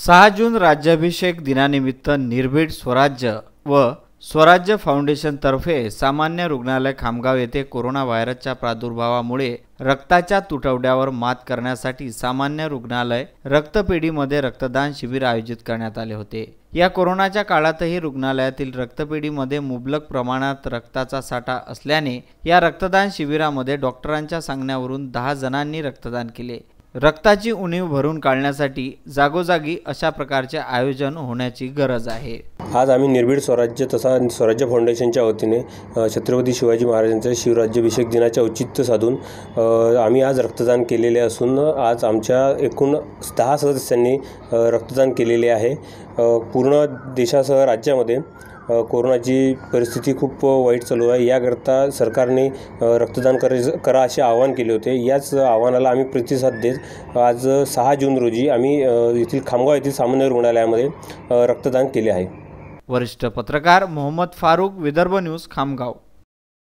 6 जून राज्याभिषेक दिनानिमित्त निर्भीड स्वराज्य व स्वराज्य फाउंडेशनतर्फे सामान्य रुग्णालय खामगाव येथे कोरोना व्हायरसच्या प्रादुर्भावामुळे रक्ताच्या तुटवड्यावर मात करण्यासाठी सामान्य रुग्णालय रक्तपेढीमध्ये रक्तदान शिबिर आयोजित करण्यात आले होते। या कोरोनाच्या काळातही रुग्णालयातील रक्तपेढीमध्ये मुबलक प्रमाणात रक्ताचा साठा असल्याने या रक्तदान शिबिरामध्ये डॉक्टरांच्या सांगण्यावरून 10 जणांनी रक्तदान केले। रक्ताची उणीव भरून काढण्यासाठी जागोजागी अशा प्रकारचे आयोजन होण्याची गरज आहे। आज आम्ही निर्भीड स्वराज्य तथा स्वराज्य फाउंडेशनच्या वतीने छत्रपती शिवाजी महाराजांच्या शिवराज्याभिषेक दिनाचे औचित्य साधून आम्ही आज रक्तदान केलेले असून आज आमच्या एकूण 10 सदस्यांनी रक्तदान केलेले आहे। पूर्ण देशासह राज्यामध्ये कोरोनाची परिस्थिती खूप वाईट चालू आहे। याकरता सरकारने रक्तदान करा असे आवाहन केले होते। याच आव्हानाला आम्ही प्रतिसाद देत आज 6 जून रोजी आम्ही येथील खामगाव येथील सामान्य रुग्णालयामध्ये रक्तदान केले आहे। वरिष्ठ पत्रकार मोहम्मद फारूक, विदर्भ न्यूज, खामगाव।